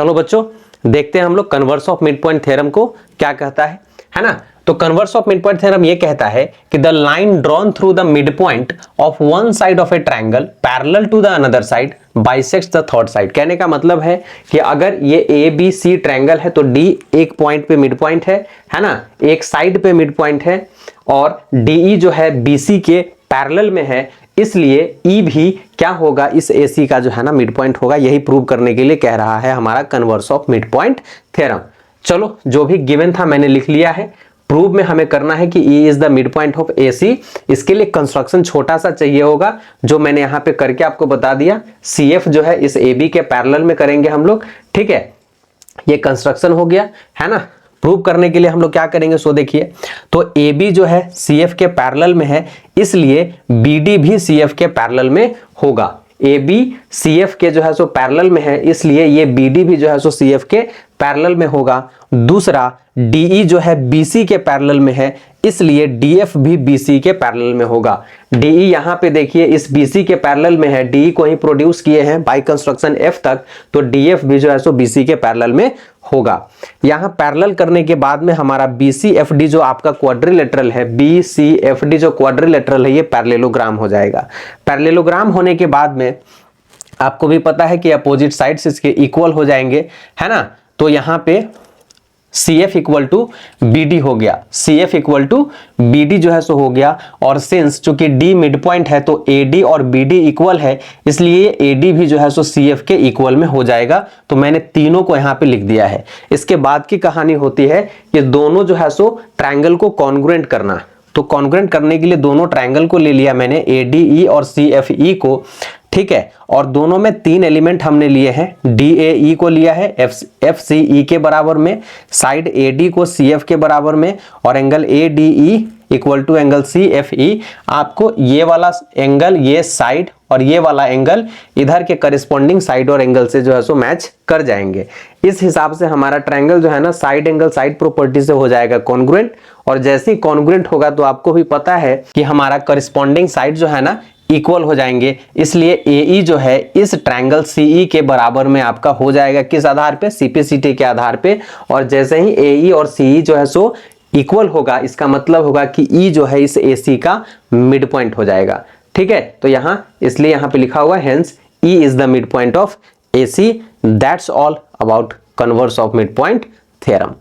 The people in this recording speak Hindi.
चलो बच्चों देखते हैं हम लोग converse of mid point theorem को क्या कहता है ना। तो converse of mid point theorem ये कहता है कि the line drawn through the mid point of one side of a triangle parallel to the another side bisects the third side. कहने का मतलब है कि अगर ये ए बी सी ट्रायंगल है तो डी एक पॉइंट पे मिड पॉइंट है ना, एक साइड पे मिड पॉइंट है, और डीई जो है बीसी के पैरेलल में है, इसलिए ई भी क्या होगा, इस एसी का जो है ना मिड पॉइंट होगा। यही प्रूव करने के लिए कह रहा है हमारा converse of mid point theorem. चलो जो भी गिवन था मैंने लिख लिया है। प्रूव में हमें करना है कि E is the mid point of AC. इसके लिए कंस्ट्रक्शन छोटा सा चाहिए होगा जो मैंने यहां पे करके आपको बता दिया। सीएफ जो है इस ए बी के पैरेलल में करेंगे हम लोग, ठीक है। ये कंस्ट्रक्शन हो गया है ना। प्रूव करने के लिए हम लोग क्या करेंगे सो देखिए, तो ए बी जो है सीएफ के पैरेलल में है, इसलिए बीडी भी सीएफ के पैरेलल में होगा। ए बी सीएफ के जो है सो पैरेलल में है, इसलिए ये बीडी भी जो है सो सीएफ के पैरेलल में होगा। दूसरा डीई जो है बीसी के पैरेलल में है, इसलिए डीएफ भी बीसी के पैरेलल में होगा। डीई यहां पे देखिए इस बीसी के पैरेलल में है, डीई को ही प्रोड्यूस किए हैं बाय कंस्ट्रक्शन एफ तक, तो डीएफ भी जो है सो बीसी के पैरेलल में होगा। यहां पैरेलल करने के बाद में हमारा बीसीएफडी जो आपका क्वाड्रिलेटरल है, बीसीएफडी जो क्वाड्रिलेटरल है, ये पैरेललोग्राम हो जाएगा। पैरेललोग्राम होने के बाद में आपको भी पता है कि अपोजिट साइड्स इसके इक्वल हो जाएंगे, है ना। तो यहां पे CF इक्वल टू BD हो गया, CF इक्वल टू BD जो है सो हो गया। और सिंस चूंकि D मिड पॉइंट है तो AD और BD इक्वल है, इसलिए AD भी जो है सो CF के इक्वल में हो जाएगा। तो मैंने तीनों को यहाँ पे लिख दिया है। इसके बाद की कहानी होती है कि दोनों जो है सो ट्रायंगल को कॉन्ग्रुएंट करना। तो कॉन्ग्रुएंट करने के लिए दोनों ट्रायंगल को ले लिया मैंने, ADE और CFE को, ठीक है। और दोनों में तीन एलिमेंट हमने लिए हैं। DAE को लिया है FCE के बराबर में, साइड AD को CF के बराबर में, और angle ADE equal to angle CFE। आपको ये वाला एंगल ये साइड और ये वाला एंगल इधर के करिस्पॉन्डिंग साइड और एंगल से जो है सो मैच कर जाएंगे। इस हिसाब से हमारा ट्रायंगल जो है ना साइड एंगल साइड प्रॉपर्टी से हो जाएगा कॉन्ग्रुएंट। और जैसे ही कॉन्ग्रुएंट होगा तो आपको भी पता है कि हमारा करिस्पॉन्डिंग साइड जो है ना इक्वल हो जाएंगे, इसलिए AE जो है इस ट्रायंगल CE के बराबर में आपका हो जाएगा। किस आधार पे? CPCT के आधार पे। और जैसे ही AE और CE जो है सो इक्वल होगा, इसका मतलब होगा कि E जो है इस AC का मिड पॉइंट हो जाएगा, ठीक है। तो यहां इसलिए यहां पे लिखा हुआ है hence E is the mid point of AC। That's all about converse of mid point theorem.